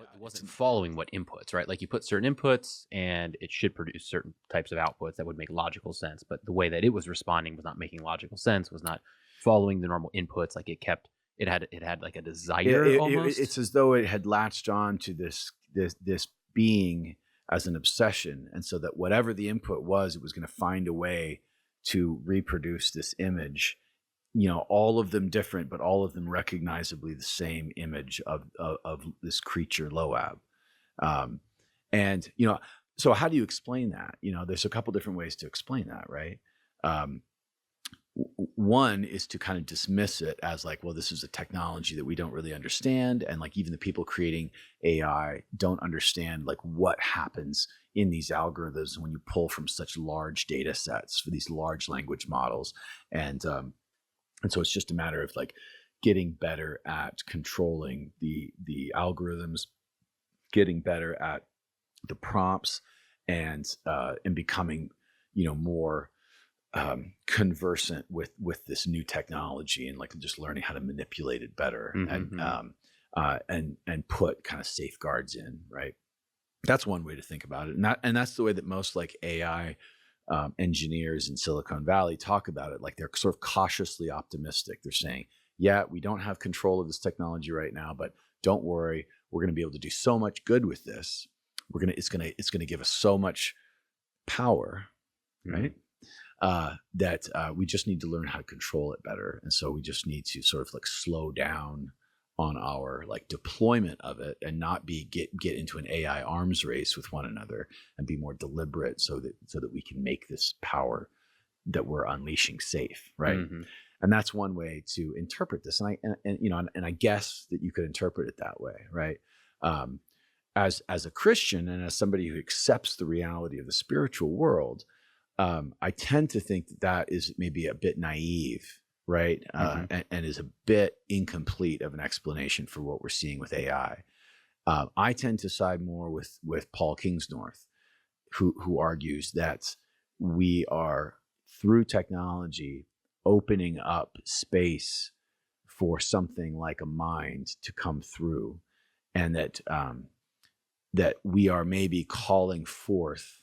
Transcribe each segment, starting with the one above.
it wasn't following what inputs, right? Like you put certain inputs and it should produce certain types of outputs that would make logical sense. But the way that it was responding was not making logical sense, was not following the normal inputs. Like it had like a desire It's almost. as though it had latched on to this being as an obsession, and so that whatever the input was, it was going to find a way to reproduce this image. All of them different, but all of them recognizably the same image of this creature Loab. And so how do you explain that? There's a couple different ways to explain that, right? One is to kind of dismiss it as like, well, this is a technology that we don't really understand. And like even the people creating AI don't understand like what happens in these algorithms when you pull from such large data sets for these large language models. And so it's just a matter of like getting better at controlling the algorithms, getting better at the prompts, and becoming, more conversant with this new technology, and like just learning how to manipulate it better, and put kind of safeguards in, right? That's one way to think about it, and that's the way that most like AI engineers in Silicon Valley talk about it. Like they're sort of cautiously optimistic. They're saying, yeah, we don't have control of this technology right now, but don't worry, we're going to be able to do so much good with this. It's going to give us so much power, right? That we just need to learn how to control it better. And so we just need to sort of like slow down on our like deployment of it, and not get into an AI arms race with one another, and be more deliberate so that we can make this power that we're unleashing safe, right? And that's one way to interpret this. And I guess that you could interpret it that way, right? As a Christian and as somebody who accepts the reality of the spiritual world, I tend to think that is maybe a bit naive, right? And is a bit incomplete of an explanation for what we're seeing with AI. I tend to side more with Paul Kingsnorth, who argues that we are, through technology, opening up space for something like a mind to come through, and that we are maybe calling forth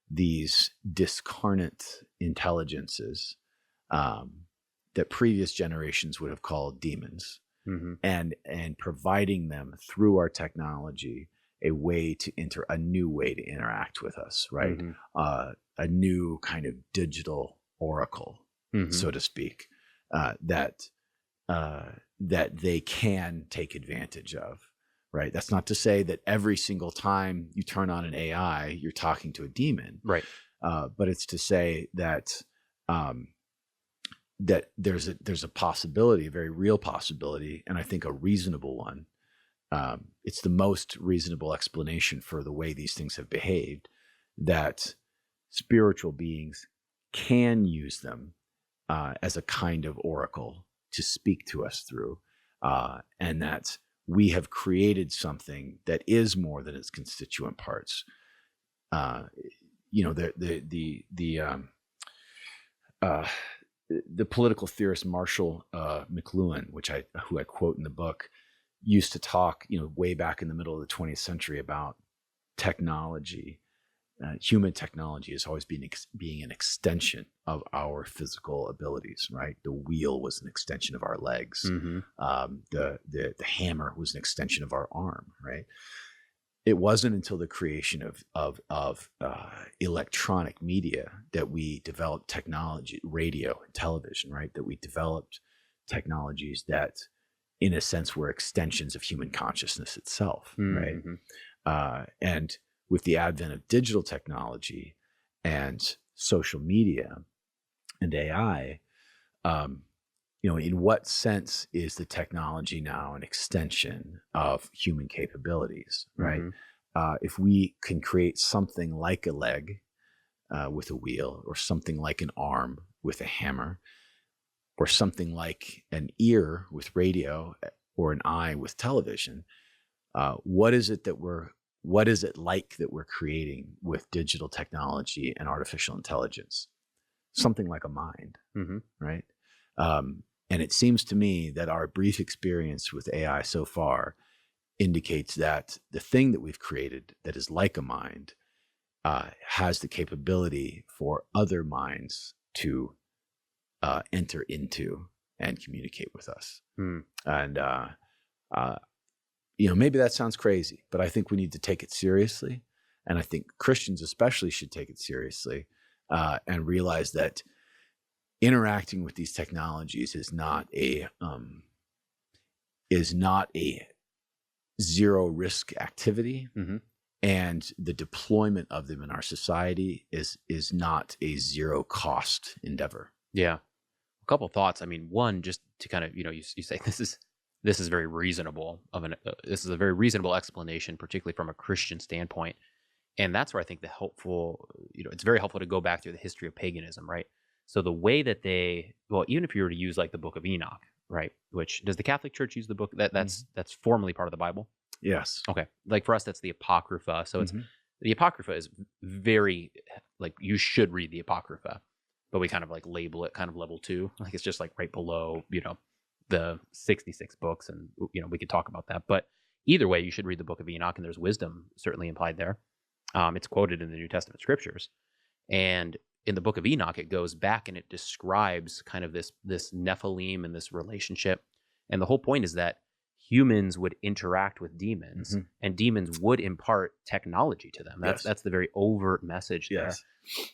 these discarnate intelligences that previous generations would have called demons, and providing them through our technology a new way to interact with us, right? A new kind of digital oracle, so to speak, that they can take advantage of. Right. That's not to say that every single time you turn on an AI, you're talking to a demon. Right. But it's to say that that there's a possibility, a very real possibility, and I think a reasonable one. It's the most reasonable explanation for the way these things have behaved, that spiritual beings can use them as a kind of oracle to speak to us through, and that we have created something that is more than its constituent parts. The political theorist Marshall McLuhan, who I quote in the book, used to talk, way back in the middle of the 20th century about technology. Human technology has always been being an extension of our physical abilities, right? The wheel was an extension of our legs. The hammer was an extension of our arm, right? It wasn't until the creation of electronic media that we developed technology, radio and television, right? That we developed technologies that, in a sense, were extensions of human consciousness itself, right? And with the advent of digital technology and social media and AI, in what sense is the technology now an extension of human capabilities, right? If we can create something like a leg with a wheel, or something like an arm with a hammer, or something like an ear with radio, or an eye with television, what is it like that we're creating with digital technology and artificial intelligence? Something like a mind, right? And it seems to me that our brief experience with AI so far indicates that the thing that we've created that is like a mind has the capability for other minds to enter into and communicate with us. And, maybe that sounds crazy, but I think we need to take it seriously. And I think Christians especially should take it seriously and realize that interacting with these technologies is not a zero risk activity. And the deployment of them in our society is not a zero cost endeavor. Yeah. A couple of thoughts. I mean, one, just to kind of, you say this is very reasonable this is a very reasonable explanation, particularly from a Christian standpoint. And that's where I think it's very helpful to go back through the history of paganism, right? So the way that even if you were to use like the Book of Enoch, right? Which does the Catholic Church use the book that's formally part of the Bible? Yes. Okay. Like for us, that's the Apocrypha. So it's the Apocrypha is very like you should read the Apocrypha, but we kind of like label it kind of level 2. Like it's just like right below, the 66 books, and we could talk about that. But either way, you should read the Book of Enoch, and there's wisdom certainly implied there. It's quoted in the New Testament scriptures, and in the Book of Enoch, it goes back and it describes kind of this Nephilim and this relationship. And the whole point is that humans would interact with demons, and demons would impart technology to them. That's the very overt message there. Yes.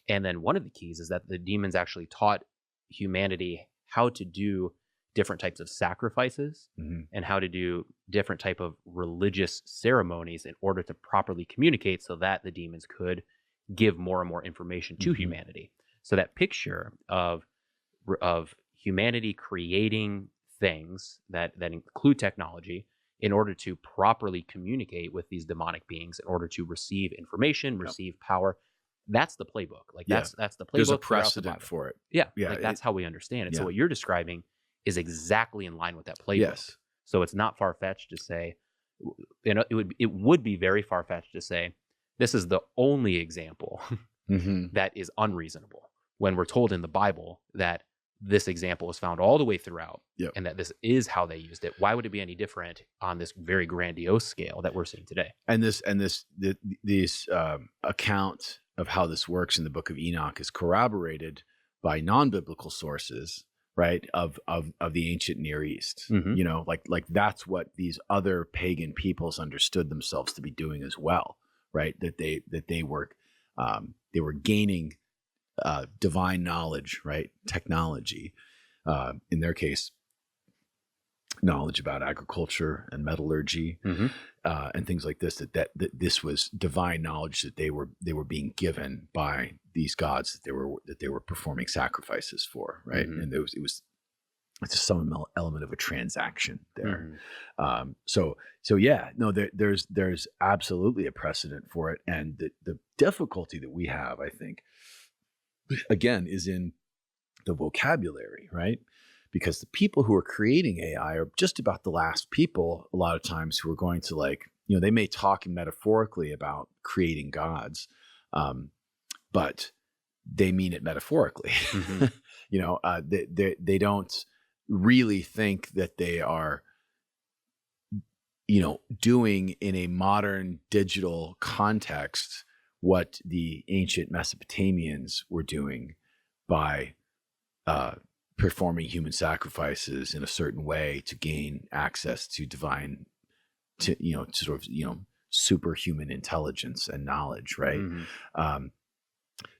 And then one of the keys is that the demons actually taught humanity how to do different types of sacrifices and how to do different type of religious ceremonies in order to properly communicate, so that the demons could give more and more information to humanity. So that picture of humanity creating things that include technology in order to properly communicate with these demonic beings, in order to receive information, receive power. That's the playbook. Like that's the playbook. There's a precedent for it. Yeah. Like that's how we understand it. So what you're describing is exactly in line with that playbook. Yes. So it's not far-fetched to say, it would be very far-fetched to say, this is the only example that is unreasonable, when we're told in the Bible that this example is found all the way throughout, and that this is how they used it. Why would it be any different on this very grandiose scale that we're seeing today? And this account of how this works in the Book of Enoch is corroborated by non-biblical sources, right? Of the ancient Near East. Like that's what these other pagan peoples understood themselves to be doing as well, right? That they were gaining divine knowledge, right? Technology, in their case, knowledge about agriculture and metallurgy, and things like this. That this was divine knowledge that they were being given by these gods that they were performing sacrifices for, right? And it's just some element of a transaction there. There's absolutely a precedent for it, and the difficulty that we have, I think, again, is in the vocabulary, right? Because the people who are creating AI are just about the last people, a lot of times, who are going to they may talk metaphorically about creating gods, but they mean it metaphorically. They don't really think that they are, doing in a modern digital context what the ancient Mesopotamians were doing by performing human sacrifices in a certain way to gain access to divine, to superhuman intelligence and knowledge, right?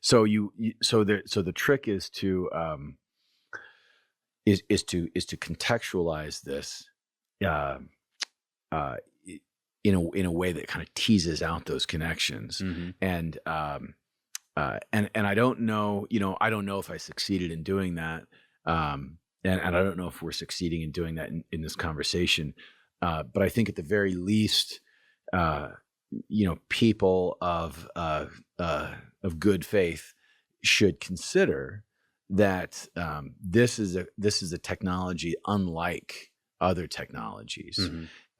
So the trick is to contextualize this in a way that kind of teases out those connections. And I don't know, I don't know if I succeeded in doing that. And I don't know if we're succeeding in doing that in this conversation. But I think at the very least, people of good faith should consider that this is a technology unlike other technologies,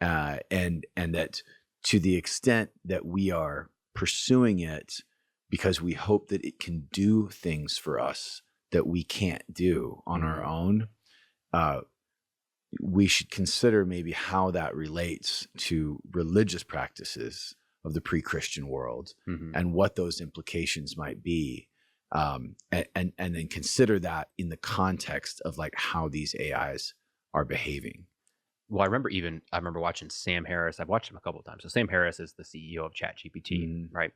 and that to the extent that we are pursuing it because we hope that it can do things for us that we can't do on our own, we should consider maybe how that relates to religious practices of the pre-Christian world and what those implications might be. And then consider that in the context of like how these AIs are behaving. Well, I remember watching Sam Harris. I've watched him a couple of times. So Sam Harris is the CEO of ChatGPT, right?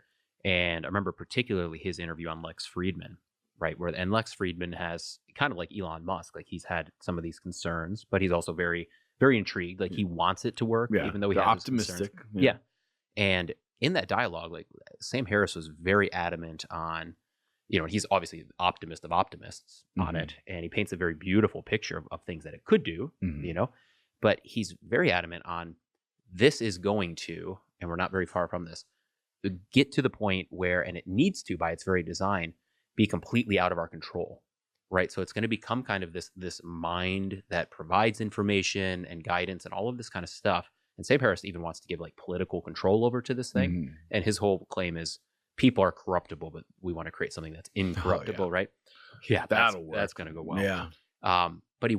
And I remember particularly his interview on Lex Fridman, right? And Lex Fridman has kind of like Elon Musk, like he's had some of these concerns, but he's also very, very intrigued. Like he wants it to work, even though he has optimistic. Yeah. And in that dialogue, like Sam Harris was very adamant on, he's obviously the optimist of optimists on it. And he paints a very beautiful picture of things that it could do, but he's very adamant on this is going to, and we're not very far from this, get to the point where, and it needs to by its very design, be completely out of our control, right? So it's going to become kind of this mind that provides information and guidance and all of this kind of stuff. And Sam Harris even wants to give like political control over to this thing. And his whole claim is people are corruptible, but we want to create something that's incorruptible, right? Yeah, that's going to go well. Yeah. But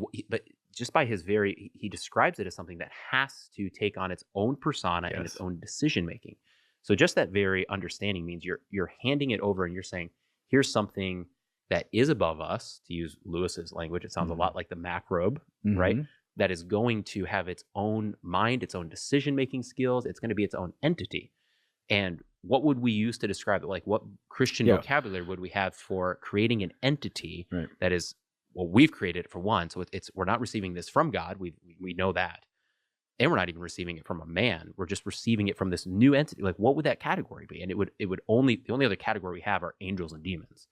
just by he describes it as something that has to take on its own persona and its own decision making. So just that very understanding means you're handing it over and you're saying, here's something that is above us, to use Lewis's language. It sounds a lot like the macrobe, right? That is going to have its own mind, its own decision making skills. It's going to be its own entity. And what would we use to describe it? Like what Christian vocabulary would we have for creating an entity that is, well, we've created it for one. So we're not receiving this from God. We know that. And we're not even receiving it from a man. We're just receiving it from this new entity. Like what would that category be? And the only other category we have are angels and demons.